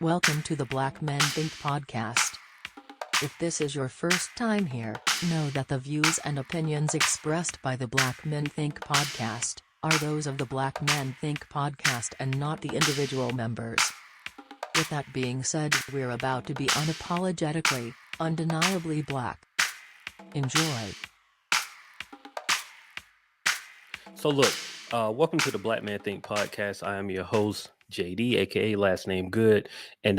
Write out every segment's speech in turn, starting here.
Welcome to the Black Men Think podcast. If this is your first time here, know that the views and opinions expressed by the Black Men Think podcast are those of the Black Men Think podcast and not the individual members. With that being said, we're about to be unapologetically, undeniably black. Enjoy. So look, welcome to the Black Man Think podcast. I am your host, JD, aka last name Good, and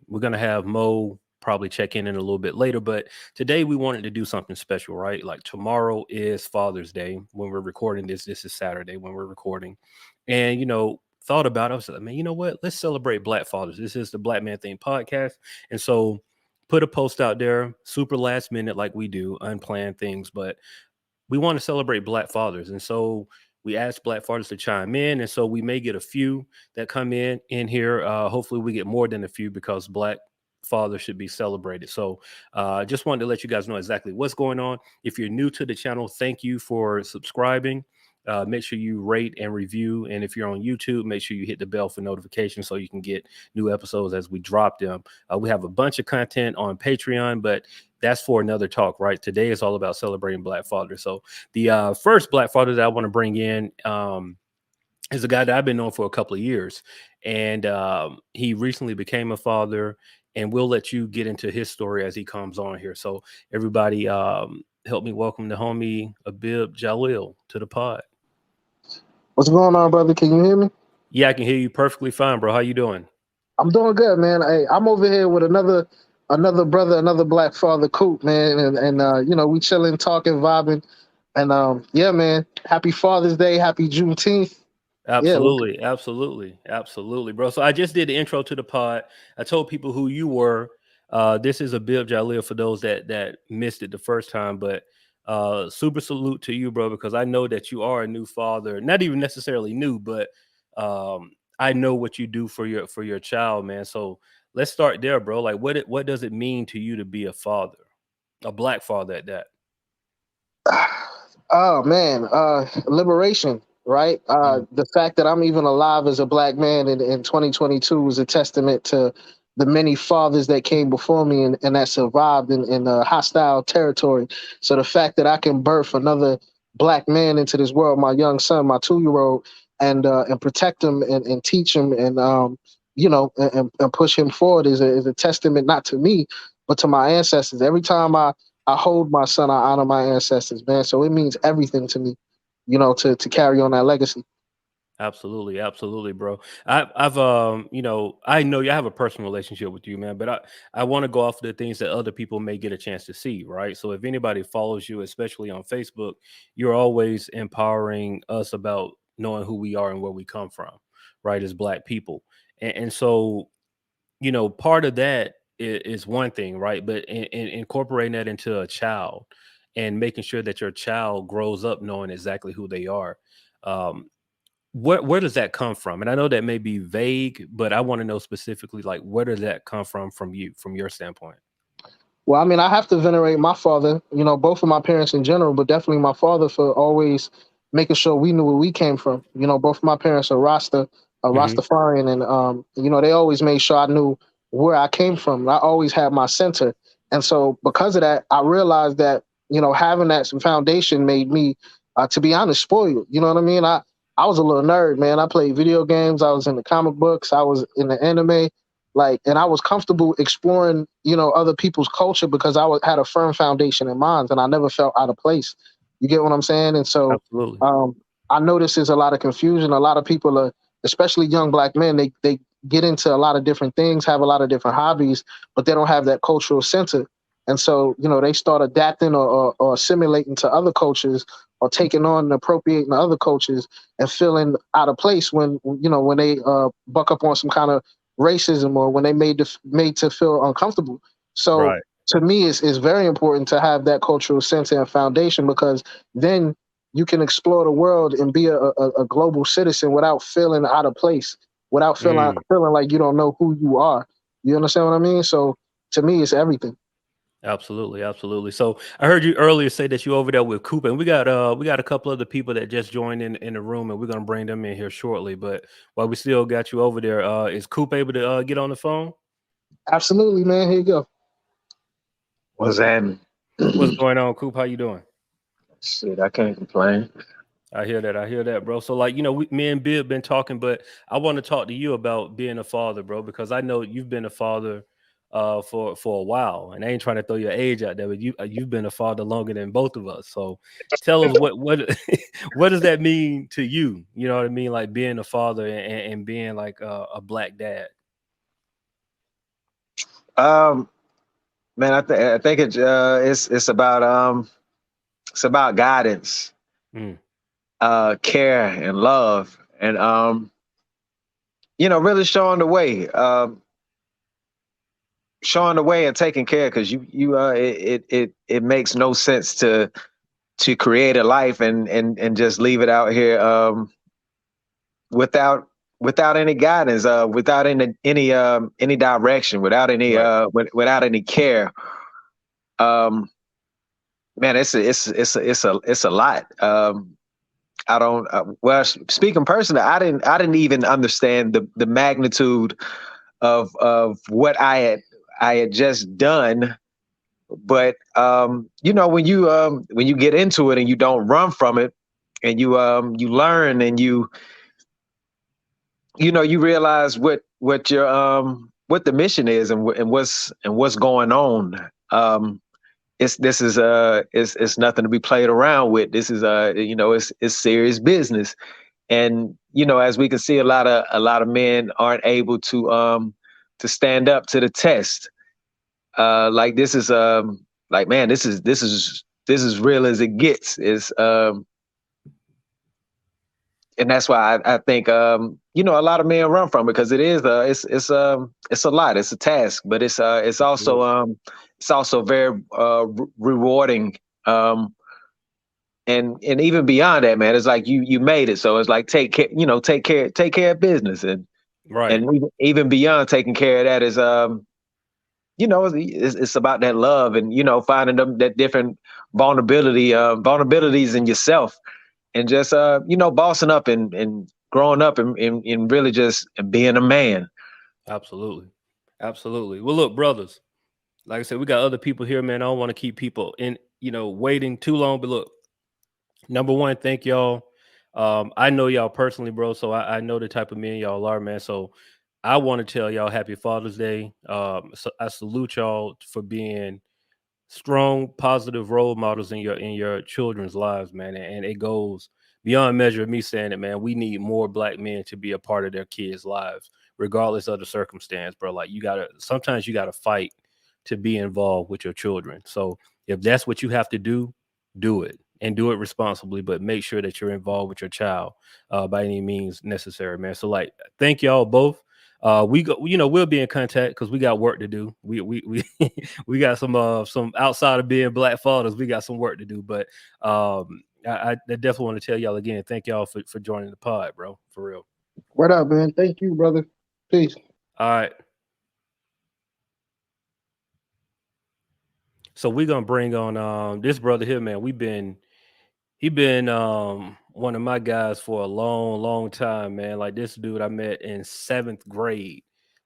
we're gonna have Mo probably check in a little bit later. But today we wanted to do something special, right? Like tomorrow is Father's Day when we're recording this. This is Saturday when we're recording, and thought about it. I was like, man, you know what? Let's celebrate Black fathers. This is the Black Man Think podcast, and so put a post out there, super last minute, like we do, unplanned things, but we want to celebrate Black fathers. And so we asked Black fathers to chime in. And so we may get a few that come in here. Hopefully we get more than a few because Black fathers should be celebrated. So just wanted to let you guys know exactly what's going on. If you're new to the channel, thank you for subscribing. Make sure you rate and review. And if you're on YouTube, make sure you hit the bell for notifications so you can get new episodes as we drop them. We have a bunch of content on Patreon, but that's for another talk, right? Today is all about celebrating Black fathers. So the first Black father that I want to bring in is a guy that I've been known for a couple of years. And he recently became a father. And we'll let you get into his story as he comes on here. So everybody help me welcome the homie Abib Jahleel to the pod. What's going on, brother? Can you hear me? Yeah, I can hear you perfectly fine, bro. How you doing? I'm doing good, man. I'm over here with another brother, another Black father, Coop, man. And we chilling, talking, vibing. And yeah, man. Happy Father's Day. Happy Juneteenth. Absolutely, absolutely, bro. So I just did the intro to the pod. I told people who you were. This is Abib Jahleel for those that missed it the first time, but super salute to you, bro, because I know that you are a new father. Not even necessarily new, but I know what you do for your child, man. So let's start there, bro. Like, what does it mean to you to be a father, a Black father at that? Oh man, liberation, right? The fact that I'm even alive as a Black man in 2022 is a testament to the many fathers that came before me and that survived in hostile territory. So the fact that I can birth another Black man into this world, my young son, my 2-year-old, and protect him and teach him and push him forward is a testament not to me but to my ancestors. Every time I hold my son, I honor my ancestors, man. So it means everything to me, to carry on that legacy. Absolutely, bro. I've I know you have a personal relationship with you, man, but I want to go off the things that other people may get a chance to see, right? So if anybody follows you, especially on Facebook, you're always empowering us about knowing who we are and where we come from, right? As Black people. And so, part of that is one thing, right? But in incorporating that into a child and making sure that your child grows up knowing exactly who they are. Where does that come from? And I know that may be vague, but I want to know specifically, like, where does that come from you, from your standpoint? Well, I mean, I have to venerate my father, both of my parents in general, but definitely my father for always making sure we knew where we came from. Both of my parents are Rastafarian, and they always made sure I knew where I came from. I always had my center. And so because of that, I realized that, having that foundation made me, to be honest, spoiled. You know what I mean? I was a little nerd, man. I played video games. I was in the comic books. I was in the anime, and I was comfortable exploring, other people's culture because had a firm foundation in mine, and I never felt out of place. You get what I'm saying? And so, Absolutely. I notice there's a lot of confusion. A lot of people are, especially young Black men, they get into a lot of different things, have a lot of different hobbies, but they don't have that cultural center. And so, they start adapting or assimilating to other cultures or taking on and appropriating other cultures and feeling out of place when they buck up on some kind of racism or when they made to feel uncomfortable. So right. To me, it's very important to have that cultural center and foundation, because then you can explore the world and be a global citizen without feeling out of place, without feeling like you don't know who you are. You understand what I mean? So to me, it's everything. Absolutely, absolutely. So I heard you earlier say that you over there with Coop, and we got a couple other people that just joined in the room, and we're gonna bring them in here shortly. But while we still got you over there, is Coop able to get on the phone? Absolutely, man. Here you go. What's happening? What's going on, Coop? How you doing? Shit, I can't complain. I hear that. I hear that, bro. So, like, me and Bib been talking, but I want to talk to you about being a father, bro, because I know you've been a father for a while, and I ain't trying to throw your age out there, but you've been a father longer than both of us. So, tell us what what does that mean to you? You know what I mean, like being a father and being like a black dad. Um, Man, I think it's about guidance, Mm, care and love, and really showing the way and taking care, because it makes no sense to create a life and just leave it out here without without any guidance, without any direction, right. without any care. Um, Man, it's a lot. I don't speaking personally, I didn't even understand the magnitude of what I had just done. But when you get into it and you don't run from it, and you learn, and you realize what the mission is, and what's going on. It's nothing to be played around with. This is it's serious business. And as we can see, a lot of men aren't able to stand up to the test. Like this is like, man, this is real as it gets. Is And that's why I think a lot of men run from it, because it's a lot. It's a task, but Absolutely. it's also very rewarding. And even beyond that, man, it's like you made it. So it's like, take care of business. and Right. and even beyond taking care of that is it's about that love, and finding them that different vulnerabilities in yourself, and just bossing up and growing up, and really just being a man. Absolutely. Absolutely. Well, look, brothers. Like I said, we got other people here, man. I don't want to keep people waiting too long. But look, number one, thank y'all. I know y'all personally, bro. So I know the type of men y'all are, man. So I want to tell y'all happy Father's Day. So I salute y'all for being strong, positive role models in your children's lives, man. And it goes beyond measure of me saying it, man. We need more black men to be a part of their kids' lives, regardless of the circumstance, bro. Like sometimes you gotta fight to be involved with your children. So if that's what you have to do it and do it responsibly, but make sure that you're involved with your child by any means necessary, man. So like, thank y'all both. We go, we'll be in contact because we got work to do. We we got some outside of being black fathers. We got some work to do, but I definitely want to tell y'all again, thank y'all for joining the pod, bro, for real. What up, man? Thank you, brother. Peace. All right, so we're gonna bring on this brother here, man. He been one of my guys for a long, long time, man. Like this dude I met in 7th grade,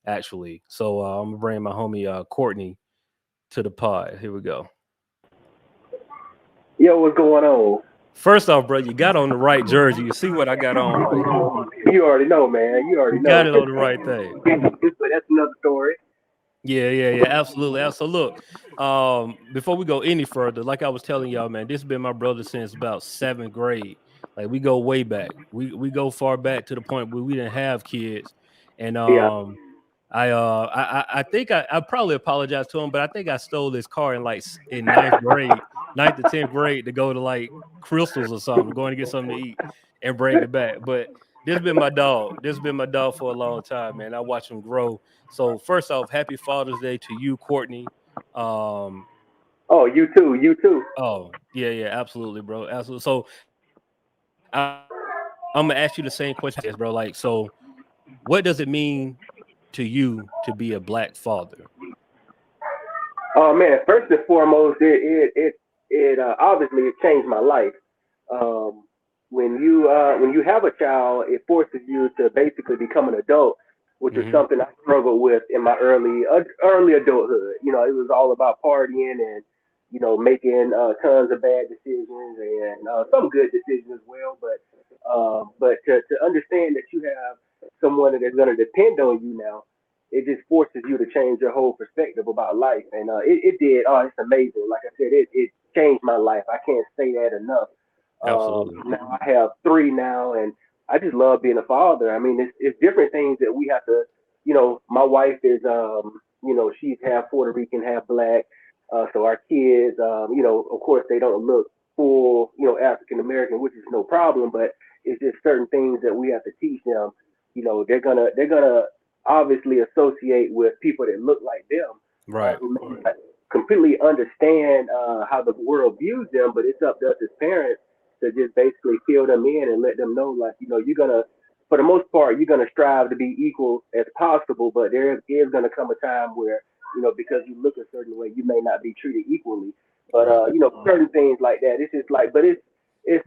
actually. So I'm gonna bring my homie Courtney to the pod. Here we go. Yo, what's going on? First off, bro, you got on the right jersey. You see what I got on right here. You already know, man. You You already got know. it on the right thing. But that's another story. Yeah, absolutely. So look, before we go any further, like I was telling y'all, man, this has been my brother since about 7th grade. Like we go way back. We go far back to the point where we didn't have kids, and Yeah. I think I probably apologized to him, but I think I stole his car in 9th grade, 9th to 10th grade, to go to like Crystals or something, going to get something to eat and bring it back. But this has been my dog. This has been my dog for a long time, man. I watch him grow. So first off, happy Father's Day to you, Courtney. Um, Oh, you too. You too. oh yeah, absolutely, bro, absolutely. So I'm gonna ask you the same question, bro. Like, so what does it mean to you to be a black father? Oh man, first and foremost, it obviously it changed my life. Um, when you have a child, it forces you to basically become an adult, which is Hmm. something I struggled with in my early adulthood. You know, it was all about partying and making tons of bad decisions and some good decisions as well. But to understand that you have someone that is going to depend on you now, it just forces you to change your whole perspective about life. And it did. Oh, it's amazing. Like I said, it changed my life. I can't say that enough. Absolutely. Now I have three now, and I just love being a father. I mean, it's different things that we have to. My wife is, she's half Puerto Rican, half black. So our kids, of course, they don't look full, African American, which is no problem. But it's just certain things that we have to teach them. They're gonna obviously associate with people that look like them, Right. who may not completely understand how the world views them, but it's up to us as parents to just basically fill them in and let them know, like, you're gonna, for the most part, you're gonna strive to be equal as possible, but there is gonna come a time where, because you look a certain way, you may not be treated equally. But Right. certain things like that, it's just like, but it's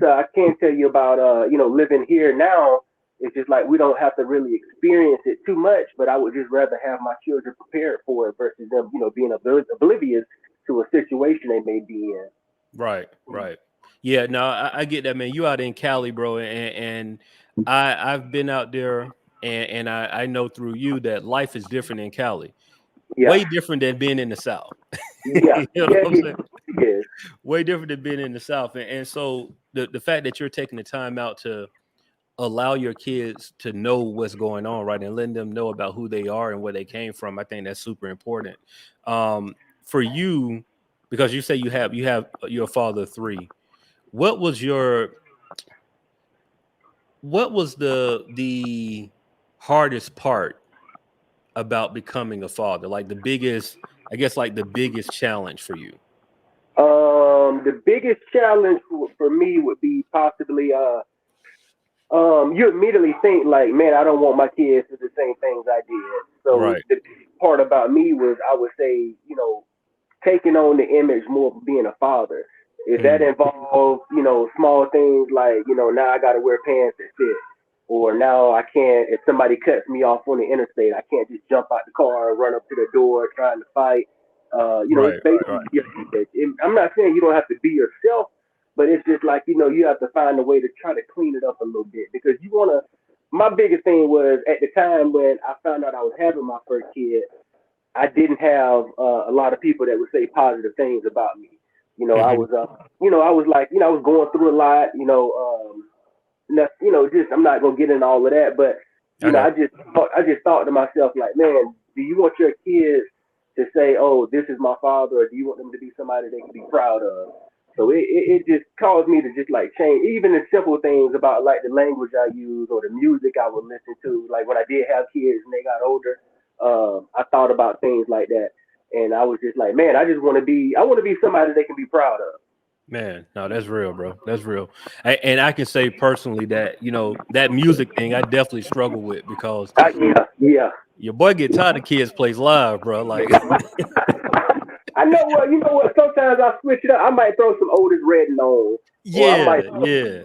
I can't tell you about living here now. It's just like we don't have to really experience it too much, but I would just rather have my children prepared for it versus them, being oblivious to a situation they may be in. Right. Right. Yeah. No, I get that, man. You out in Cali, bro, and I've been out there, and I know through you that life is different in Cali, Yeah, way different than being in the South. yeah, You know what yeah, I'm yeah, saying? yeah. Way different than being in the South, and so the fact that you're taking the time out to allow your kids to know what's going on, right, and letting them know about who they are and where they came from, I think that's super important. For you, because you say you have your father of three. What was your what was the hardest part about becoming a father? Like the biggest, I guess, like the biggest challenge for you. The biggest challenge for me would be possibly you immediately think like, man, I don't want my kids to do the same things I did. So Right. the part about me was, I would say, taking on the image more of being a father. If that Mm, involves, small things like, now I got to wear pants that fit, or now I can't, if somebody cuts me off on the interstate, I can't just jump out the car and run up to the door trying to fight. It's right. basically Right. your image. I'm not saying you don't have to be yourself, but it's just like, you have to find a way to try to clean it up a little bit, because you want to. My biggest thing was at the time when I found out I was having my first kid, I didn't have a lot of people that would say positive things about me. I Hmm. was, I was like, I was going through a lot. Just I'm not gonna get into all of that, but I got I just thought to myself like, man, do you want your kids to say, oh, this is my father, or do you want them to be somebody they can be proud of? So it just caused me to just like change even the simple things about like the language I use or the music I would listen to. Like when I did have kids and they got older, I thought about things like that, and I was just like, man, I want to be somebody they can be proud of. Man, no, that's real, bro. That's real. And I can say personally that, that music thing I definitely struggle with because Yeah, yeah. your boy get tired of kids plays live, bro. Like, I know what you know what. Sometimes I switch it up. I might throw some Otis Redding on, or I might yeah, yeah.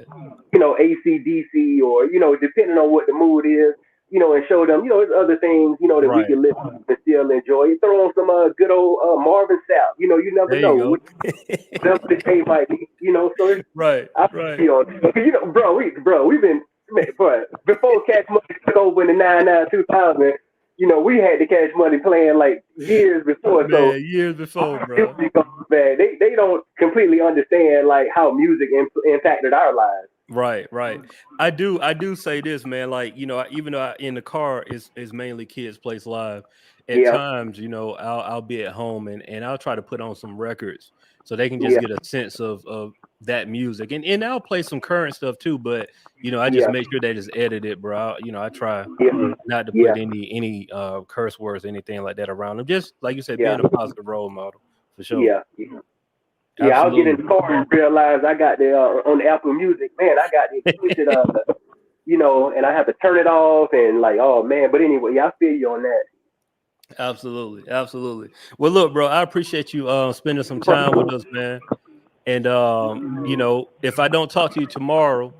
ACDC, or depending on what the mood is, and show them there's other things that we Right. can listen and still enjoy. Throw on some good old Marvin Sapp. You never There know you what go. the day might be. So it's Right, I right. feel because we've been before Cash Money took over in the 99 2000. We had the Cash Money playing like years before, so Man, years before, bro. music goes back. They don't completely understand like how music impacted our lives. Right, right. I do say this, man. Like, even though in the car is mainly kids plays live, at Yeah, times, I'll be at home and I'll try to put on some records so they can just yeah, get a sense of that music. And I'll play some current stuff too, but I just yeah, make sure that it's edited, bro. I try yeah, not to yeah, put any curse words, anything like that around them. Just like you said, yeah, being a positive role model for sure. yeah, yeah. Yeah, I'll get in Absolutely. the car and realize I got the on the Apple Music. Man, I got the explicit, and I have to turn it off and like, oh man. But anyway, yeah, I feel you on that. Absolutely, absolutely. Well, look, bro, I appreciate you spending some time with us, man. And if I don't talk to you tomorrow,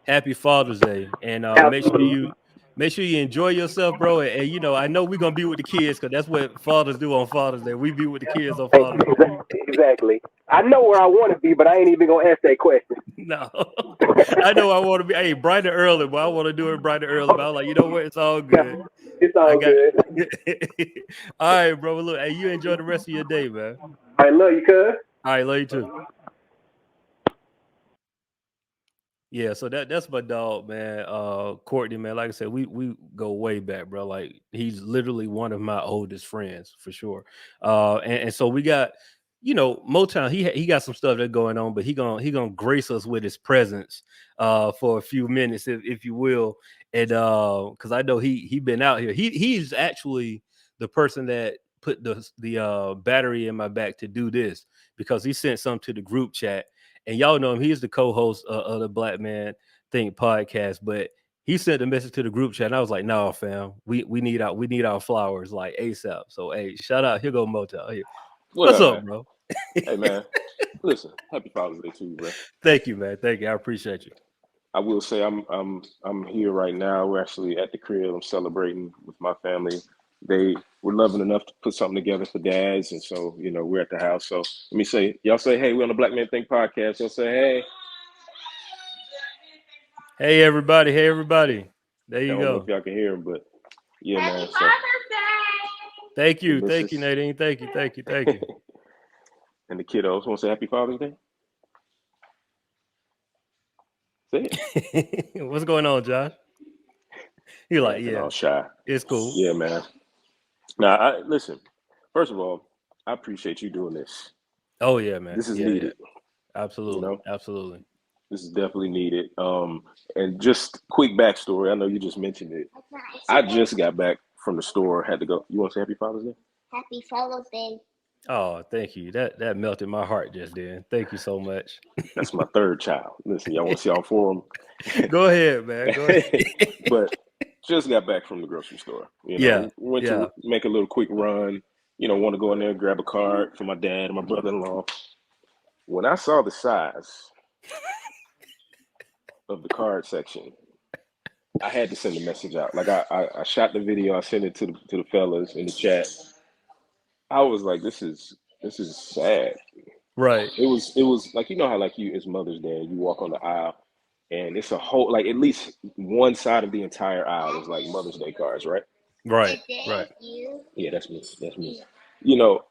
happy Father's Day. And Absolutely. make sure you enjoy yourself, bro. And I know we're gonna be with the kids because that's what fathers do on Father's Day. We be with the kids on Father's Day. Exactly. I know where I want to be, but I ain't even gonna ask that question. No, I know I want to be bright and early, but I want to do it bright and early. But I was like, you know what? It's all Yeah, good. it's I all got good. all right, bro. Look, hey, you enjoy the rest of your day, man. I love you, cuz. All right, love you too. Yeah, so that's my dog, man. Courtney, man. Like I said, we go way back, bro. Like he's literally one of my oldest friends for sure. And so we got, Motown. He got some stuff that's going on, but he gonna grace us with his presence, for a few minutes, if you will, and because I know he been out here. He's actually the person that put the battery in my back to do this because he sent some to the group chat and y'all know him. He's the co-host of the Black Man Think podcast, but he sent a message to the group chat, and I was like, "No, fam, we need our flowers like ASAP." So, hey, shout out. Here go Motel. Here. What What's up, up, man? bro? Hey, man. Listen, happy Father's Day to you, bro. Thank you, man. Thank you. I appreciate you. I will say I'm here right now. We're actually at the crib. I'm celebrating with my family. They were loving enough to put something together for dads, and so we're at the house. So let me say, y'all say hey. We're on the Black Man Think podcast. Y'all say hey. Hey, everybody. Hey, everybody. There I you don't know if go. y'all can hear them, but yeah, man. So Thank the you. Thank you, missus Nadine. Thank you. Thank you. Thank you. and the kiddos want to say Happy Father's Day. Say it. What's going on, Josh? He They like, acting yeah, all shy. it's cool. Yeah, man. Now, listen. First of all, I appreciate you doing this. Oh yeah, man. This is Yeah, yeah. needed. You Absolutely. know, Absolutely. this is definitely needed. And just quick backstory. I know you just mentioned it. I just got back from the store. Had to go. You want to say Happy Father's Day? Happy Father's Day. Oh, thank you. That melted my heart just then. Thank you so much. That's my third child. Listen, y'all want to see all four of Go ahead, man. Go them? ahead. But just got back from the grocery store. Yeah, Went yeah. to make a little quick run. Want to go in there and grab a card for my dad and my brother-in-law. When I saw the size of the card section, I had to send a message out. Like I shot the video, I sent it to the fellas in the chat. I was like, this is sad. Right, It was like how like you it's Mother's Day and you walk on the aisle and it's a whole like at least one side of the entire aisle is like Mother's Day cards, right? right, right, Yeah, that's me. That's me. You know,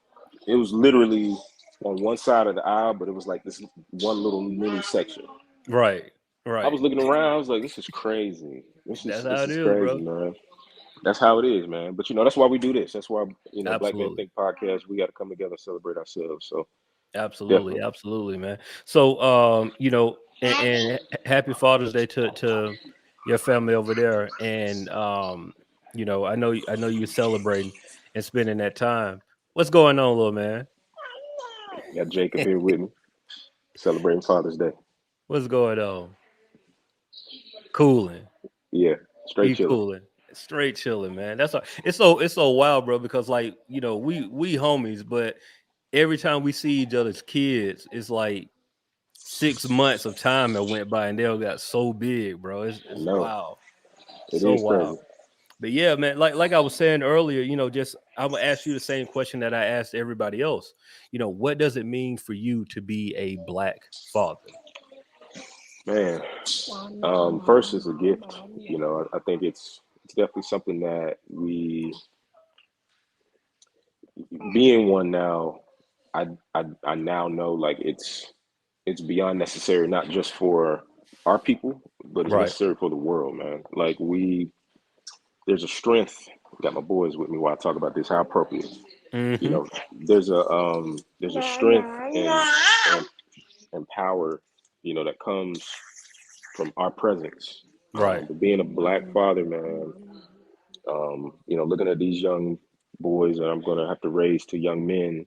it was literally on one side of the aisle, but it was like this one little mini section. right, I was right. looking around, I was like, this is crazy. This That's is how this it is is, crazy, bro. man. That's how it is, man. But that's why we do this. That's why, Black Men Absolutely, Think podcast, we got to come together and celebrate ourselves. So absolutely, definitely. absolutely, man. So, and happy Father's Day to your family over there. And I know you celebrating and spending that time. What's going on, little man? Got Jacob here with me, celebrating Father's Day. What's going on? Cooling. Yeah, straight He chilling. cooling. Straight chilling, man. That's all. It's so wild, bro, because like, we homies, but every time we see each other's kids, it's like 6 months of time that went by and they all got so big, bro. I It's know. wild. It So is wild. crazy. But yeah, man, like I was saying earlier, just I'm gonna ask you the same question that I asked everybody else. What does it mean for you to be a black father? Man, first is a gift. I think it's definitely something that being one now, I now know like it's beyond necessary, not just for our people, but it's Right. necessary for the world, man. Like there's a strength. Got my boys with me while I talk about this. How appropriate. You Mm-hmm. know, there's a strength and power, that comes from our presence. Right. But being a black father, man, looking at these young boys that I'm gonna have to raise to young men,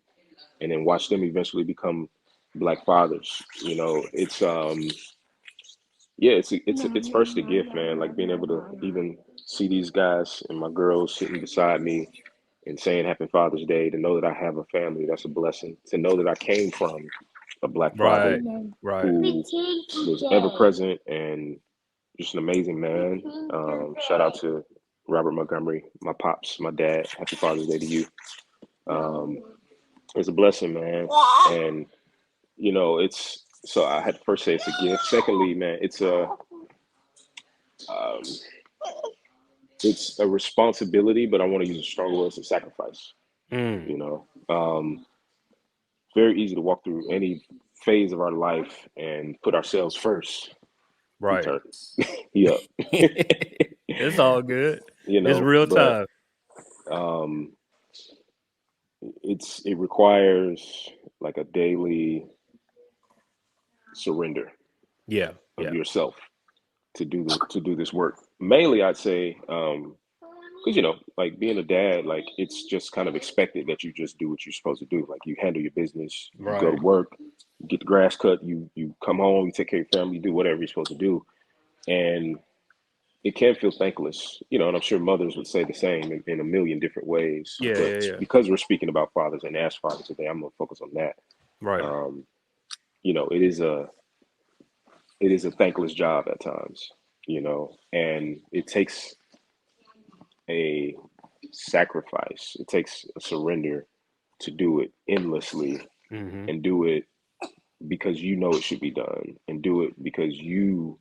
and then watch them eventually become black fathers. It's yeah, it's first a gift, man. Like being able to even see these guys and my girls sitting beside me and saying Happy Father's Day, to know that I have a family, that's a blessing. To know that I came from a Black father Right. who was ever present and just an amazing man. Shout out to Robert Montgomery, my pops, my dad. Happy Father's Day to you. It's a blessing, man. And you know, so I had to first say it's a gift. Secondly, man, it's a responsibility, but I want to use a stronger word, it's a sacrifice. You know, very easy to walk through any phase of our life and put ourselves first. Right. Yep. It's all good. You know, it's real time. It requires like a daily surrender of yourself to do this work. Mainly, I'd say, because you know, like being a dad, like it's just kind of expected that you just do what you're supposed to do. Like you handle your business, you go to work, you get the grass cut, you come home, you take care of your family, you do whatever you're supposed to do, and it can feel thankless, you know, and I'm sure mothers would say the same in a million different ways. But because we're speaking about fathers and as fathers today, I'm gonna focus on that. Right. You know, it is a thankless job at times, you know, and it takes a sacrifice. It takes a surrender to do it endlessly and do it because you know it should be done, and do it because you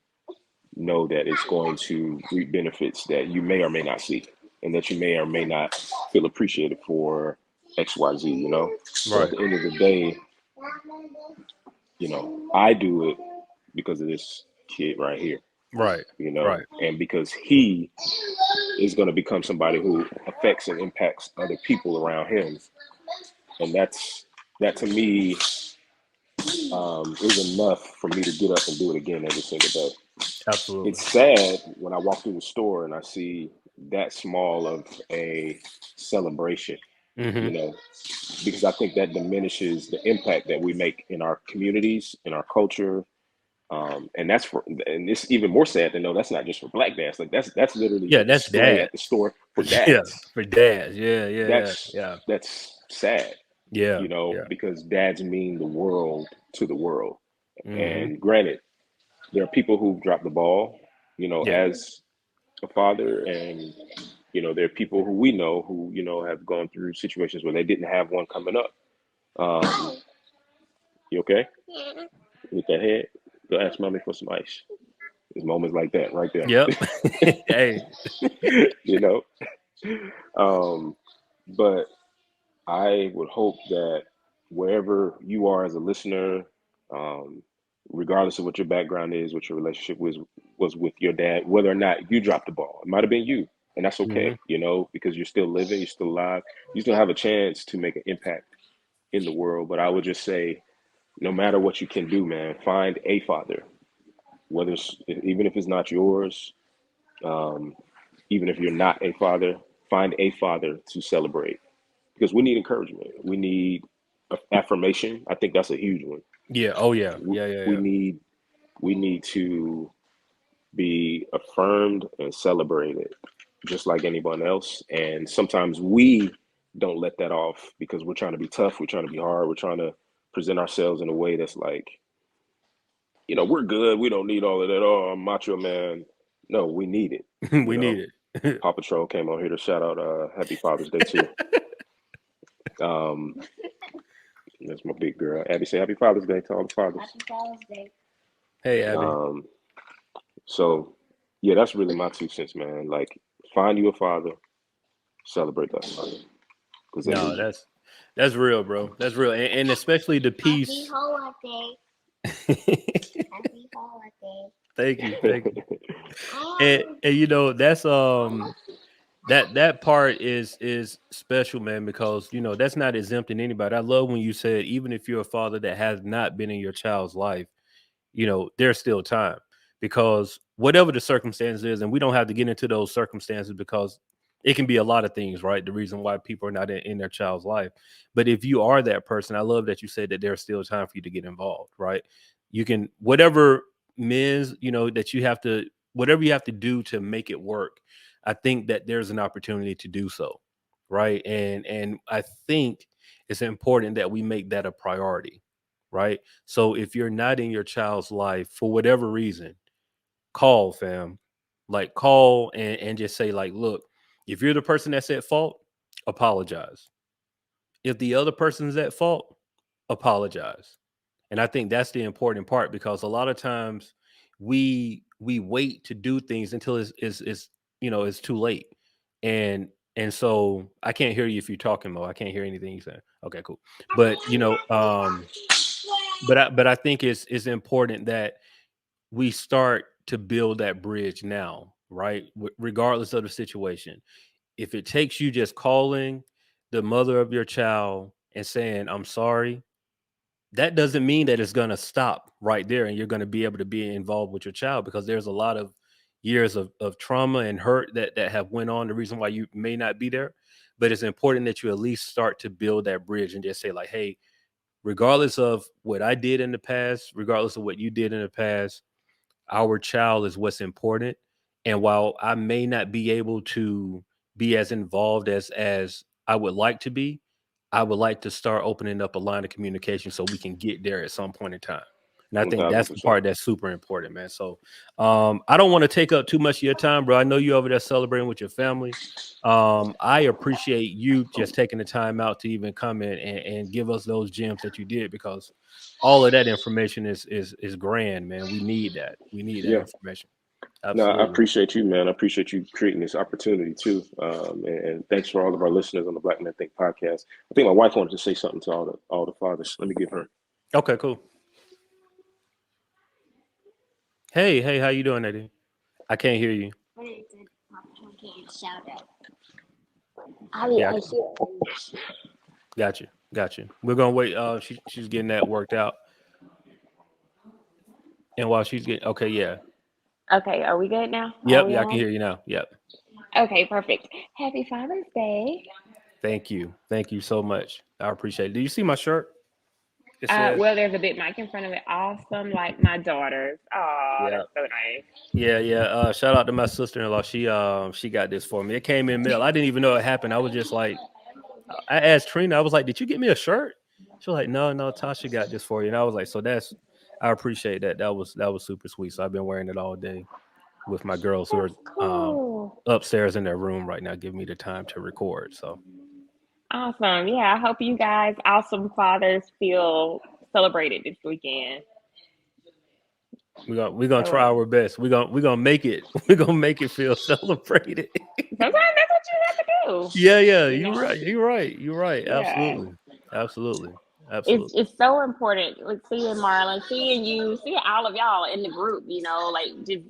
know that it's going to reap benefits that you may or may not see, and that you may or may not feel appreciated for XYZ, you know? So at the end of the day, you know, I do it because of this kid right here. Right. You know, and because he is going to become somebody who affects and impacts other people around him. And that to me is enough for me to get up and do it again every single day. Absolutely. It's sad when I walk through the store and I see that small of a celebration, you know, because I think that diminishes the impact that we make in our communities, in our culture. And it's even more sad to know that's not just for Black dads. Like that's literally the that's display dad at the store for dads. for dads. That's sad. Yeah. You know, because dads mean the world to the world. Mm-hmm. And granted, there are people who've dropped the ball, you know, as a father, and you know, there are people who we know who, you know, have gone through situations where they didn't have one coming up. You okay? With that head, go ask mommy for some ice. There's moments like that right there. Yep. Hey. You know, but I would hope that wherever you are as a listener, regardless of what your background is, what your relationship was with your dad, whether or not you dropped the ball, it might have been you, and that's okay, you know, because you're still living, you're still alive, you still have a chance to make an impact in the world. But I would just say, no matter what you can do, man, find a father, even if it's not yours, even if you're not a father, find a father to celebrate, because we need encouragement. We need affirmation. I think that's a huge one. Yeah. Oh yeah. We need to be affirmed and celebrated just like anyone else. And sometimes we don't let that off because we're trying to be tough. We're trying to be hard. We're trying to present ourselves in a way that's like, you know, we're good. We don't need all of that. Oh, I'm macho man. No, we need it. We need it. Paw Patrol came on here to shout out Happy Father's Day too. That's my big girl. Abby, say Happy Father's Day to all the fathers. Happy Father's Day. Hey, Abby. So yeah, that's really my 2 cents, man. Like, find you a father, celebrate that father. No, that's real, bro. That's real, and especially the peace. Happy holiday. Happy holiday. Thank you. And you know, that's that part is special, man, because you know that's not exempting anybody. I love when you said even if you're a father that has not been in your child's life, you know, there's still time, because whatever the circumstance is, and we don't have to get into those circumstances because it can be a lot of things, right? The reason why people are not in their child's life. But if you are that person, I love that you said that there's still time for you to get involved, right? You can, whatever means, you know, that you have to, whatever you have to do to make it work. I think that there's an opportunity to do so. right? And I think it's important that we make that a priority, right? So if you're not in your child's life for whatever reason, call, fam. Like, call and just say, like, look, if you're the person that's at fault, apologize. If the other person's at fault, apologize. And I think that's the important part, because a lot of times we wait to do things until it's it's too late. And so I can't hear you if you're talking, Mo. I can't hear anything you say. Okay, cool. But but I think it's important that we start to build that bridge now, right? Regardless of the situation. If it takes you just calling the mother of your child and saying, I'm sorry, that doesn't mean that it's going to stop right there and you're going to be able to be involved with your child, because there's a lot of years of trauma and hurt that have went on, the reason why you may not be there. But it's important that you at least start to build that bridge and just say, like, hey, regardless of what I did in the past, regardless of what you did in the past, our child is what's important. And while I may not be able to be as involved as I would like to be, I would like to start opening up a line of communication so we can get there at some point in time. And I think that's the 1000%. part that's super important, man. So I don't want to take up too much of your time, bro. I know you over there celebrating with your family. I appreciate you just taking the time out to even come in and give us those gems that you did, because all of that information is grand, man. We need that. We need that Yeah. information. No, I Absolutely. appreciate you, man. I appreciate you creating this opportunity too. And thanks for all of our listeners on the Black Men Think podcast. I think my wife wanted to say something to all the fathers. Let me give her. Okay, cool. Hey, how you doing, Nadine? I can't hear you. Shout out. Yeah, got you. We're gonna wait. She's getting that worked out, and while she's getting, okay, yeah, Okay, are we good now? Are yep, we yeah, I can on? hear you now. Yep. Okay, perfect. Happy Father's Day. Thank you so much. I appreciate it. Do you see my shirt? It says, Well, there's a big mic in front of it. Awesome, like my daughter's. Oh, yeah, that's so nice. yeah. Shout out to my sister-in-law. She got this for me. It came in mail. I didn't even know it happened. I was just like, I asked Trina. I was like, did you get me a shirt? She was like, no, Tasha got this for you. And I was like, so I appreciate that. That was super sweet. So I've been wearing it all day with my girls who are That's cool. upstairs in their room right now, giving me the time to record. So Awesome. Yeah, I hope you guys, awesome fathers, feel celebrated this weekend. we're gonna try So our best. We're gonna make it. We're gonna make it feel celebrated. sometimes that's what you have to do. Yeah. You You're know? right. You're right. Yeah. Absolutely. It's so important. Like seeing Marlon, seeing you, seeing all of y'all in the group, like just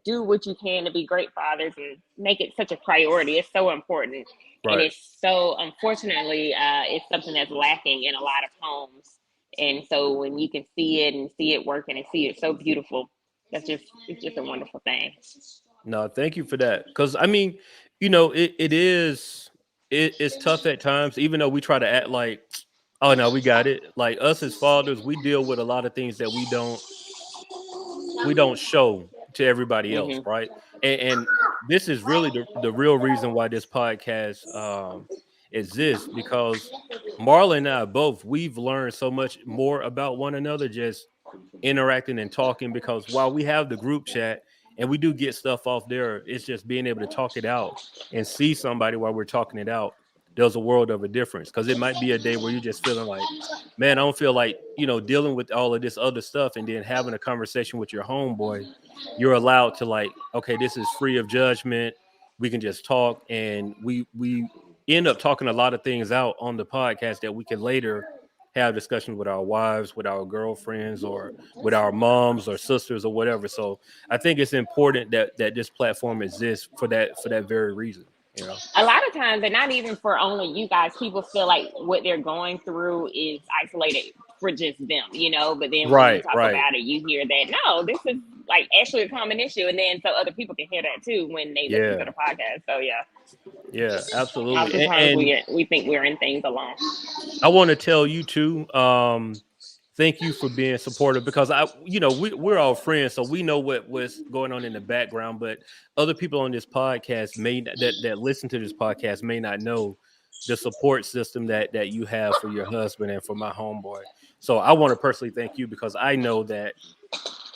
do what you can to be great fathers and make it such a priority. It's so important. And Right. it's so, unfortunately, it's something that's lacking in a lot of homes. And so when you can see it and see it working and see it so beautiful, it's just a wonderful thing. No, thank you for that. Because I mean, it's tough at times, even though we try to act like, oh no, we got it. Like, us as fathers, we deal with a lot of things that we don't show to everybody else, Hmm. right? And this is really the real reason why this podcast exists, because Marlon and I both, we've learned so much more about one another just interacting and talking, because while we have the group chat and we do get stuff off there, it's just being able to talk it out and see somebody while we're talking it out. There's a world of a difference, because it might be a day where you're just feeling like, man, I don't feel like, dealing with all of this other stuff, and then having a conversation with your homeboy, you're allowed to, like, okay, this is free of judgment. We can just talk, and we end up talking a lot of things out on the podcast that we can later have discussions with our wives, with our girlfriends, or with our moms or sisters or whatever. So I think it's important that this platform exists for that very reason. A lot of times, and not even for only you guys, people feel like what they're going through is isolated for just them. But then when you Right, talk right. about it, you hear that no, this is like actually a common issue, and then so other people can hear that too when they listen to Yeah, the podcast. So yeah, yeah, absolutely. oftentimes And we think we're in things alone. I want to tell you too. Thank you for being supportive, because we're all friends, so we know what's going on in the background. But other people on this podcast that listen to this podcast may not know the support system that you have for your husband and for my homeboy. So I want to personally thank you, because I know that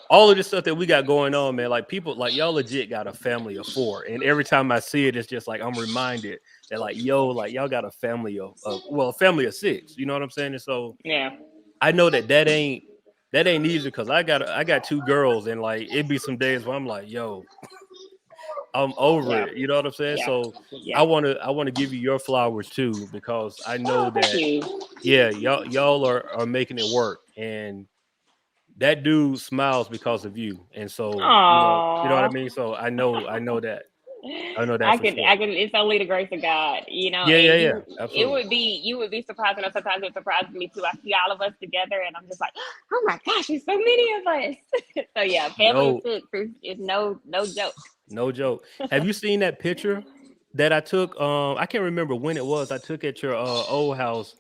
all of this stuff that we got going on, man, like people like y'all legit got a family of 4. And every time I see it, it's just like I'm reminded that like, yo, like y'all got a family of a family of 6. You know what I'm saying? And so Yeah. I know that ain't easy, because I got 2 girls, and like it'd be some days where I'm like, yo, I'm over Yeah. it. You know what I'm saying? Yeah. So Yeah. I wanna give you your flowers too, because I know Oh, thank that you. yeah, y'all are making it work, and that dude smiles because of you. And so you know what I Aw. mean? So I know that. I know that I for can, sure. it's only the grace of God, Yeah, and absolutely. you would be surprised, and sometimes it surprises me too. I see all of us together, and I'm just like, oh my gosh, there's so many of us. So yeah, family of No, 6 is no joke. no joke. Have you seen that picture that I took? I can't remember when it was. I took at your old house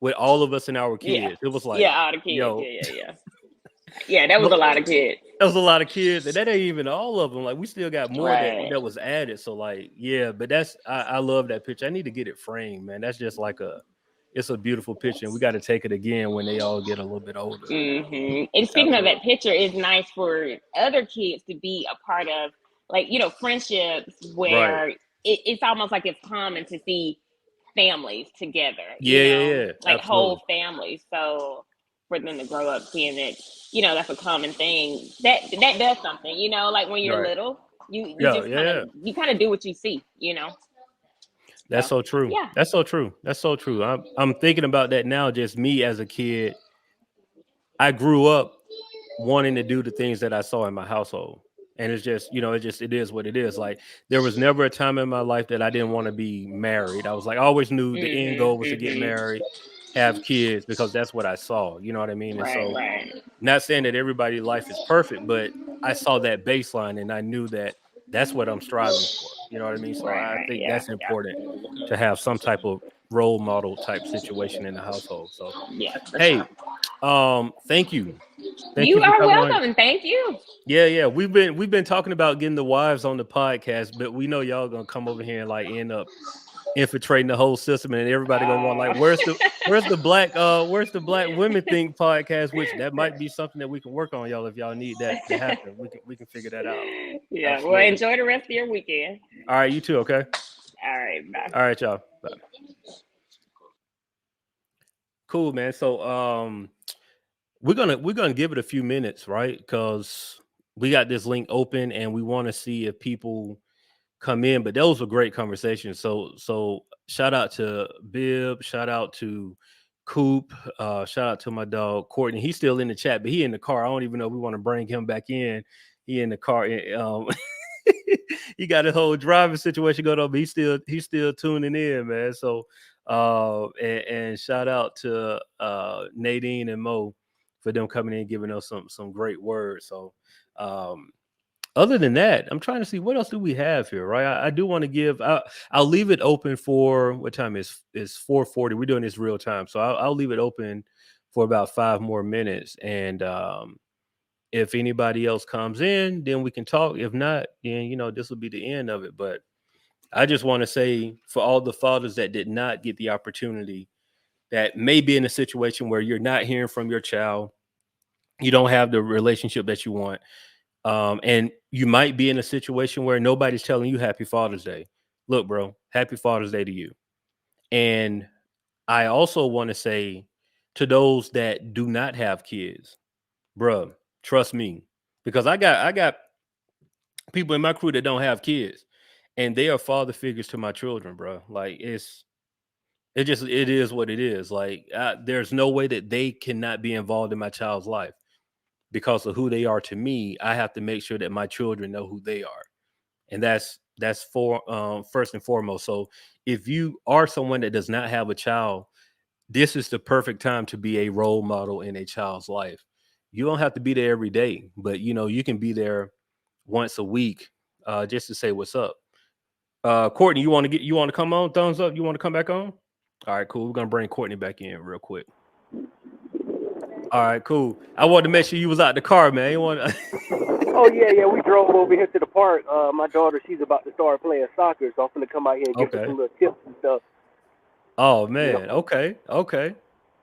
with all of us and our Yeah, kids. It was like, yeah, all the kids. yo, Yeah. That was a lot of kids. that was a lot of kids, and that ain't even all of them. Like we still got more Right. that was added. So like, yeah, but I love that picture. I need to get it framed, man. That's just like it's a beautiful picture, and we got to take it again when they all get a little bit older. And speaking of Absolutely. that picture, it's nice for other kids to be a part of, like, friendships Right. where it's almost like it's common to see families together, Yeah. like Absolutely. whole families. So for them to grow up seeing that, that's a common thing, that does something, like when you're Right. little, you Yeah. just Yeah. kind of do what you see. That's So so true. yeah. That's so true. That's so true. I'm thinking about that now. Just me as a kid, I grew up wanting to do the things that I saw in my household. And it's just, it is what it is. Like there was never a time in my life that I didn't want to be married. I was like, I always knew the end goal was to get married, have kids, because that's what I saw. You know what I mean? And so, Right. not saying that everybody's life is perfect, but I saw that baseline and I knew that that's what I'm striving for. You know what I mean? So I Right. think Yeah. that's important to have some type of role model type situation in the household. So, Yeah, for hey, sure. thank you. Thank You you for are coming on. welcome, and thank you. Yeah. We've been talking about getting the wives on the podcast, but we know y'all gonna come over here and like end up infiltrating the whole system, and everybody gonna want like, Uh, where's the Black Women Think podcast? Which that might be something that we can work on, y'all. If y'all need that to happen, we can figure that out. yeah. Well, Absolutely. enjoy the rest of your weekend. All right, you too. Okay. All right. Bye. All right, y'all. Bye. Cool, man. So we're gonna give it a few minutes, right? Because we got this link open and we want to see if people come in. But those were great conversations. So shout out to Bib, shout out to Coop, shout out to my dog Courtney. He's still in the chat, but he in the car. I don't even know if we want to bring him back in. He in the car. He got a whole driving situation going on, but he's still tuning in, man. So and shout out to Nadine and Mo for them coming in and giving us some great words. So other than that, I'm trying to see what else do we have here, right? I do want to give. I'll leave it open for what time is 4:40. We're doing this real time, so I'll leave it open for about 5 more minutes. And if anybody else comes in, then we can talk. If not, then this will be the end of it. But I just want to say for all the fathers that did not get the opportunity, that may be in a situation where you're not hearing from your child, you don't have the relationship that you want. And you might be in a situation where nobody's telling you Happy Father's Day. Look, bro, Happy Father's Day to you. And I also want to say to those that do not have kids, bro, trust me, because I got people in my crew that don't have kids, and they are father figures to my children, bro. Like it is what it is. Like there's no way that they cannot be involved in my child's life. Because of who they are to me, I have to make sure that my children know who they are. And that's for first and foremost. So if you are someone that does not have a child, this is the perfect time to be a role model in a child's life. You don't have to be there every day, but you can be there once a week, just to say what's up. Courtney, you want to come on? Thumbs up. You want to come back on? All right, cool. We're gonna bring Courtney back in real quick. All right, cool. I wanted to make sure you was out the car, man. You want? Oh yeah, we drove over here to the park. My daughter, she's about to start playing soccer, so I'm gonna come out here and give her Okay. some little tips and stuff. Oh You man. know, Okay. Okay.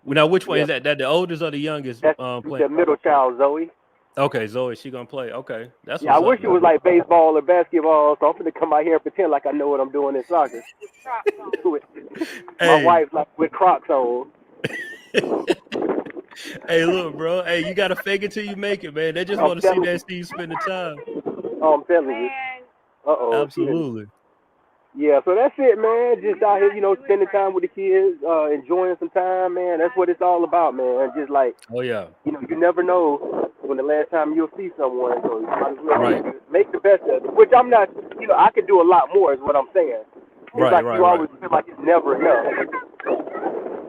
Now, which one yeah, is that? That the oldest or the youngest that's playing? the middle child, Zoe. Okay, Zoe, she gonna play. Okay, that's Yeah, I what's up, wish it was man. like baseball or basketball, so I'm gonna come out here and pretend like I know what I'm doing in soccer. With my Hey, wife like with Crocs on. hey, look, bro. Hey, you gotta fake it till you make it, man. They just I'm want to see telling that you. Steve spend the time. I'm telling you. She didn't. Absolutely. Yeah, so that's it, man. Just out here, spending time with the kids, enjoying some time, man. That's what it's all about, man. Just like, Oh yeah. you never know when the last time you'll see someone, so you might as well Right. make the best of it. Which I'm not, I could do a lot more, is what I'm saying. It's Right. like Right. you Right. always feel like it's never enough.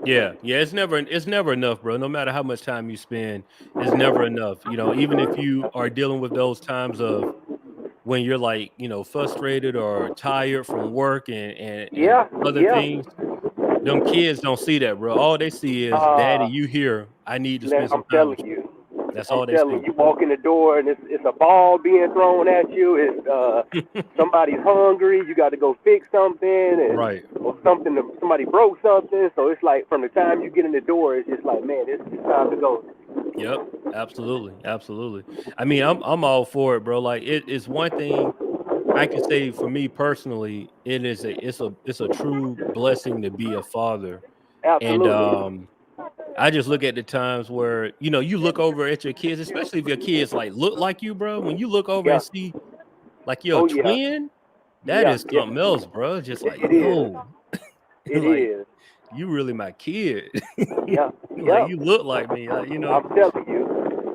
Yeah. Yeah. It's never enough, bro. No matter how much time you spend, it's never enough. Even if you are dealing with those times of when you're like, frustrated or tired from work and Yeah, other yeah. things, them kids don't see that, bro. All they see is, Daddy, Uh, you here. I need to spend some I'm time with telling you. you. That's I'm all they telling see. you, you walk in the door and it's a ball being thrown at you. It's somebody's hungry. You got to go fix something, and Right. or somebody broke something. So it's like from the time you get in the door, it's just like, man, it's time to go. Yep. Absolutely. Absolutely. I mean, I'm all for it, bro. Like it's one thing I can say for me personally, it's a true blessing to be a father. And Absolutely. I just look at the times where, you look over at your kids, especially if your kids like look like you, bro. When you look over Yeah. and see like you're a Oh yeah. twin, that Yeah. is Yeah. something else, bro. Just like, It is. yo, It like is. you really my kid. Yeah. Like Yeah. you look like me. I'm telling you.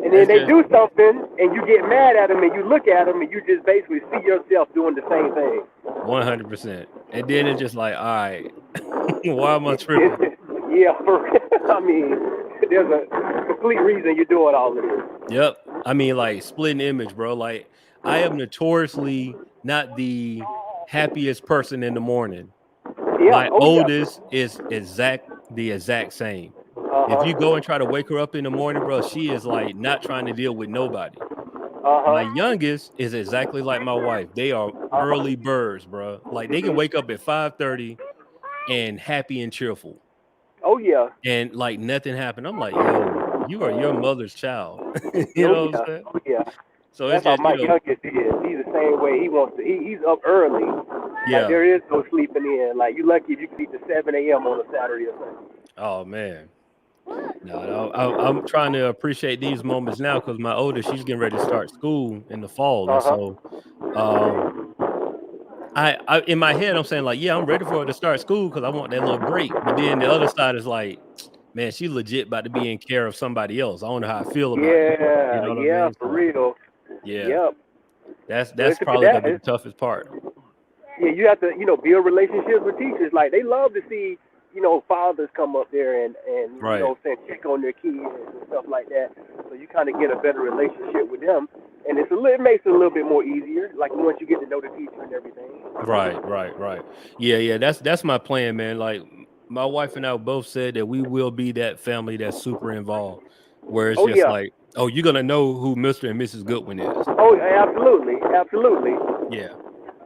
And then That's they just do something, and you get mad at them, and you look at them, and you just basically see yourself doing the same thing. 100%. And then it's just like, all right, why am I It, tripping? yeah, I mean, there's a complete reason you're doing all of this. Yep. I mean, like splitting image, bro. Like I am notoriously not the happiest person in the morning. Yeah. My Oh yeah. oldest is the exact same. If you Uh go and try to wake her up in the morning, bro, she is like not trying to deal with nobody. My huh. youngest is exactly like my wife. They are Uh huh. early birds, bro. Like they can wake up at 5:30 and happy and cheerful, Oh yeah. and like nothing happened. I'm like, yo, you are your mother's child. You Oh know what I'm yeah. saying? Oh yeah. So it's That's how just, my youngest is. He's the same way. He wants to. He's up early. Like yeah. there is no sleeping in. Like you lucky if you can sleep to 7 a.m. on a Saturday or Sunday. Oh man. No, I'm trying to appreciate these moments now because my oldest, she's getting ready to start school in the fall, and Uh huh. so um, I in my head I'm saying like, yeah, I'm ready for her to start school because I want that little break. But then the other side is like, man, she legit about to be in care of somebody else. I don't know how I feel about that. You Yeah. know what I Yeah. mean? For So real. yeah, Yep. that's So that's probably gonna be the toughest part. yeah, you have to, build relationships with teachers. Like they love to see, fathers come up there and Right. check on their kids and stuff like that. So you kind of get a better relationship with them, and it makes it a little bit more easier. Like once you get to know the teacher and everything. Right. Yeah. That's my plan, man. Like my wife and I both said that we will be that family that's super involved, where it's Oh just yeah. like, oh, you're gonna know who Mr. and Mrs. Goodwin is. Oh, absolutely, absolutely. Yeah.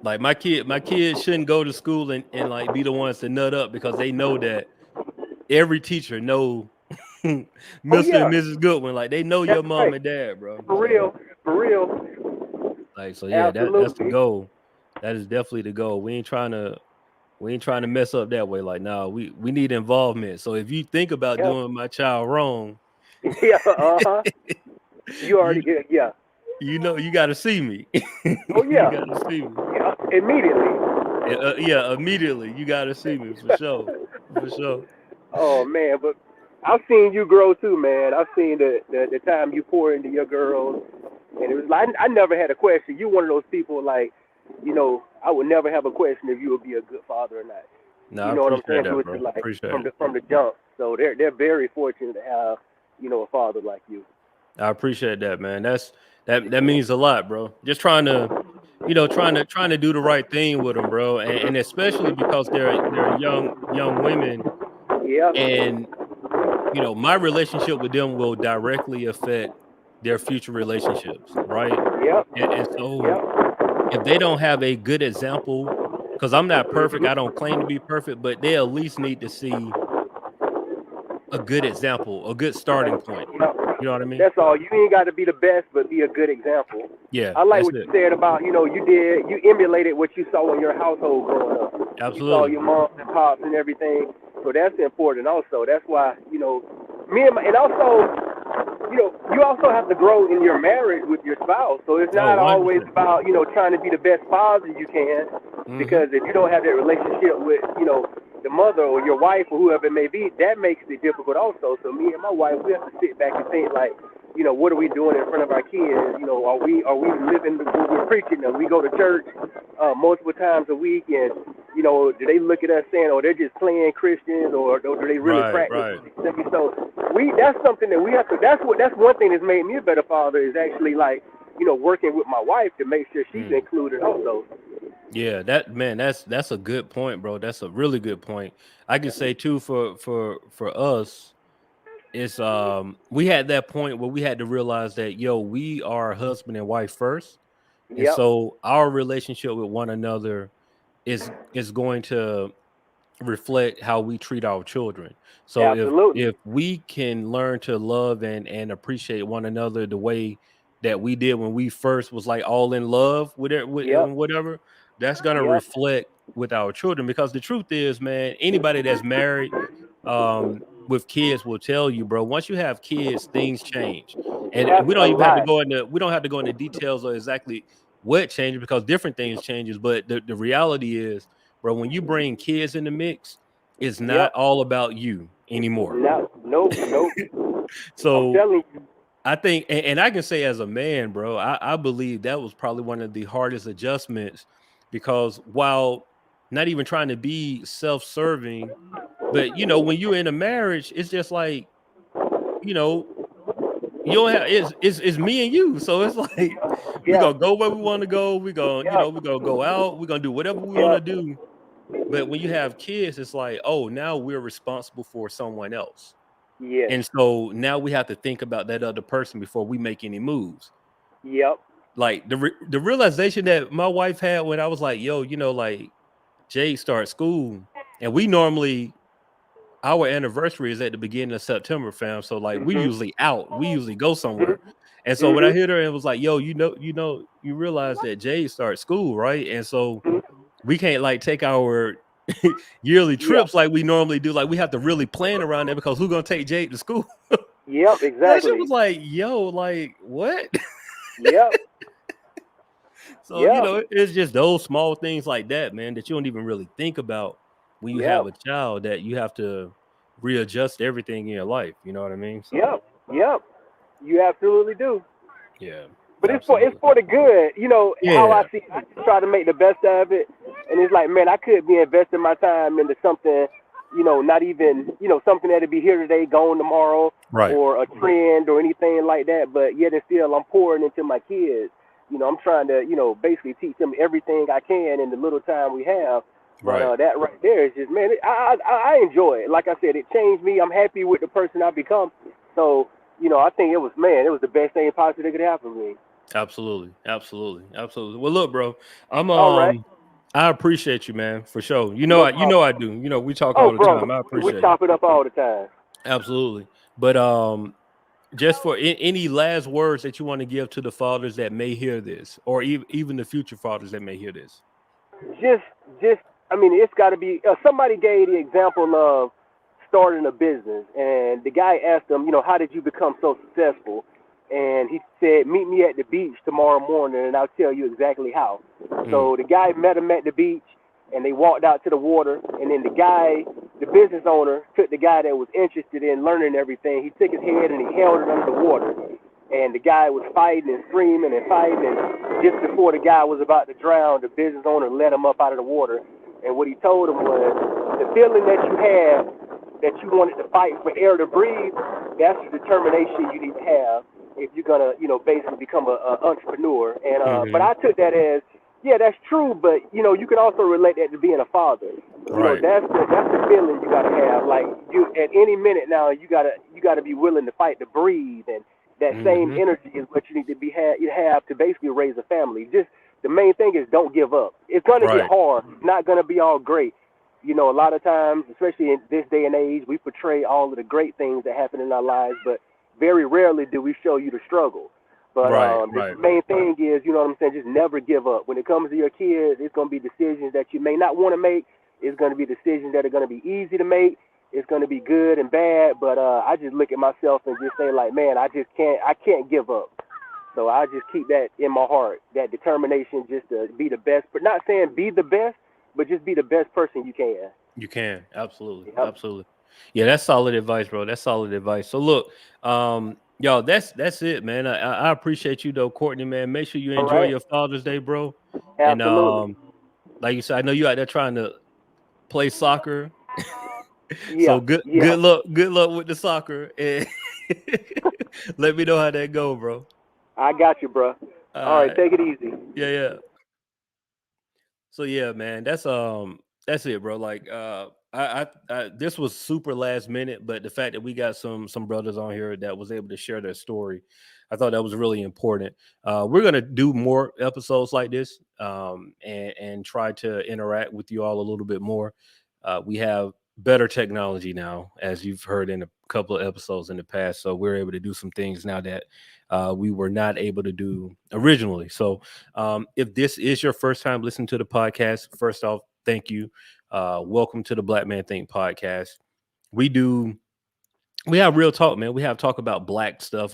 Like my kids shouldn't go to school and like be the ones to nut up because they know that every teacher know Mr. Oh and yeah. Mrs. Goodwin. Like they know That's your mom right. and dad, bro. For So real. For real. yeah, that's the Absolutely. goal. That is definitely the goal. We ain't trying to mess up that way. Like, nah, we need involvement. So if you think about Yeah. doing my child wrong, Yeah. Uh huh. You already. you Yeah. you got to see me. Oh You yeah. got to see me. Yeah. Immediately. Yeah, immediately you got to see me for sure. Oh man, but I've seen you grow too, man. I've seen the time you pour into your girls, and it was like I never had a question. You one of those people like, I would never have a question if you would be a good father or not. No, You I know what I'm appreciate saying? It that, was bro. just like Appreciate from it. the jump. So they're very fortunate to have a father like you. I appreciate that, man. That means a lot, bro. Just trying to do the right thing with them, bro, and especially because they're young women, Yeah. and my relationship with them will directly affect their future relationships, right? Yep. And so Yep. if they don't have a good example, because I'm not perfect. I don't claim to be perfect, but they at least need to see a good example, a good starting point. You know what I mean? That's all. You ain't got to be the best, but be a good example. Yeah, I like that's what it. you said about, you emulated what you saw in your household growing up. Absolutely. You saw your mom and pops and everything. So that's important also. That's why, and also, you also have to grow in your marriage with your spouse. So it's not always 100%. about, trying to be the best father you can. Because if you don't have that relationship with, the mother or your wife or whoever it may be, that makes it difficult also. So me and my wife, we have to sit back and think like, what are we doing in front of our kids? Are we living what we're preaching? And we go to church multiple times a week, and do they look at us saying, oh, they're just playing Christians, or do they really practice? Right. So that's something that we have to. That's one thing that's made me a better father is actually like working with my wife to make sure she's included also. Yeah, that's a good point, bro. That's a really good point. I can say too for us, it's we had that point where we had to realize that we are husband and wife first. And so our relationship with one another is going to reflect how we treat our children. So if we can learn to love and appreciate one another the way that we did when we first was like all in love with it, and whatever, that's going to reflect with our children. Because the truth is, man, anybody that's married with kids will tell you, bro, once you have kids, things change. And we don't have to go into details of exactly what changes, because different things changes. But the reality is, bro, when you bring kids in the mix, it's not all about you anymore. Nope. So I'm telling you. I think, and I can say as a man, bro, I believe that was probably one of the hardest adjustments, because while not even trying to be self-serving, but when you're in a marriage, it's just like, you don't have it's me and you. So it's like we're gonna go where we want to go. We're gonna, we're gonna go out, we're gonna do whatever we want to do. But when you have kids, it's like, oh, now we're responsible for someone else. Yes. And so now we have to think about that other person before we make any moves. Yep. Like the realization that my wife had when I was like, yo, like Jade starts school, and we normally, our anniversary is at the beginning of September, fam. So like we usually go somewhere. And so when I hit her and was like, yo, you realize that Jade starts school, right? And so we can't like take our yearly trips like we normally do. Like we have to really plan around that, because who's gonna take Jade to school? Yep, exactly. That shit was like, yo, like what? Yep. So it's just those small things like that, man, that you don't even really think about when you have a child, that you have to readjust everything in your life. You know what I mean? So, Yep. You absolutely do. Yeah. But it's for the good. How I see, I just try to make the best out of it. And it's like, man, I could be investing my time into something, not even, something that'll be here today, gone tomorrow, or a trend or anything like that. But yet and still, I'm pouring into my kids. I'm trying to, basically teach them everything I can in the little time we have. But that right there is just, man, I enjoy it. Like I said, it changed me. I'm happy with the person I've become. So, I think it was the best thing possible that could happen to me. Absolutely. Well, look, bro, All right. I appreciate you, man, for sure. I do. We talk all the time. I appreciate we chop it up all the time. Absolutely. But just for any last words that you want to give to the fathers that may hear this, or even the future fathers that may hear this. Just, I mean, it's got to be. Somebody gave the example of starting a business, and the guy asked him, how did you become so successful? And he said, meet me at the beach tomorrow morning, and I'll tell you exactly how. So the guy met him at the beach, and they walked out to the water. And then the business owner, took the guy that was interested in learning everything. He took his head and he held it under the water. And the guy was fighting and screaming and fighting. And just before the guy was about to drown, the business owner let him up out of the water. And what he told him was, the feeling that you had, that you wanted to fight for air to breathe, that's the determination you need to have if you're going to, basically become an entrepreneur. And but I took that as, yeah, that's true, but, you can also relate that to being a father. That's the feeling you got to have. Like, you at any minute now, you got to be willing to fight to breathe, and that same energy is what you need to have to basically raise a family. Just the main thing is don't give up. It's gonna get Right. hard. It's not gonna be all great. You know, a lot of times, especially in this day and age, we portray all of the great things that happen in our lives, but very rarely do we show you the struggle. But Right. the Right. main thing is, you know what I'm saying, just never give up. When it comes to your kids, it's going to be decisions that you may not want to make. It's going to be decisions that are going to be easy to make. It's going to be good and bad. But I just look at myself and just say, like, man, I can't give up. So I just keep that in my heart, that determination just to be the best. But not saying be the best, but just be the best person you can. You can. Absolutely. Yep. Absolutely. Yeah, that's solid advice, bro. That's solid advice. So look, y'all, that's it, man. I appreciate you though, Courtney, man. Make sure you All enjoy right. your Father's Day, bro. And Absolutely. like you said, I know you out there trying to play soccer. Yeah. So good Yeah. good luck with the soccer. And let me know how that go, bro. I got you, bro. All All right. right. Take it easy. Yeah. So yeah, man, that's it, bro. Like I this was super last minute, but the fact that we got some brothers on here that was able to share their story, I thought that was really important. We're gonna do more episodes like this, and try to interact with you all a little bit more. We have better technology now, as you've heard in a couple of episodes in the past, so we're able to do some things now that we were not able to do originally. So if this is your first time listening to the podcast, first off, thank you. Welcome to the Black Man Think podcast. We have real talk, man. We have talk about black stuff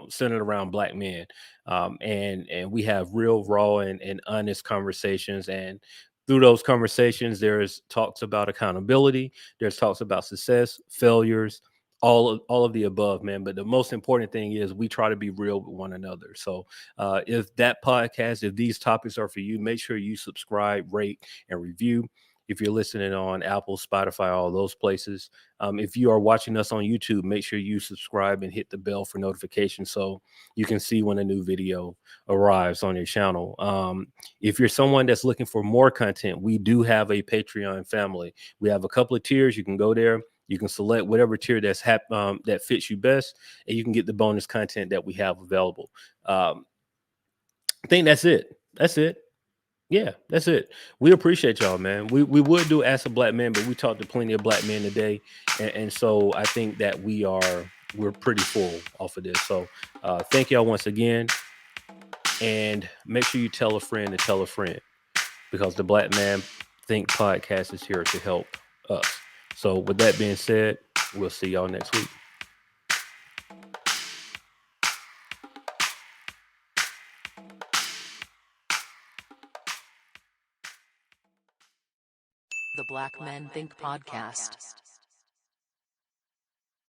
centered around black men, and we have real raw and honest conversations. And through those conversations, there's talks about accountability. There's talks about success, failures, all of the above, man. But the most important thing is we try to be real with one another. So if these topics are for you, make sure you subscribe, rate, and review. If you're listening on Apple, Spotify, all those places. If you are watching us on YouTube, make sure you subscribe and hit the bell for notifications so you can see when a new video arrives on your channel. If you're someone that's looking for more content, we do have a Patreon family. We have a couple of tiers. You can go there. You can select whatever tier that fits you best, and you can get the bonus content that we have available. I think that's it. That's it. Yeah, that's it. We appreciate y'all, man. We would do Ask a Black Man, but we talked to plenty of black men today, and so I think that we're pretty full off of this. So thank y'all once again, and make sure you tell a friend to tell a friend, because the Black Man Think podcast is here to help us. So with that being said, we'll see y'all next week. The Black Men Think Podcast.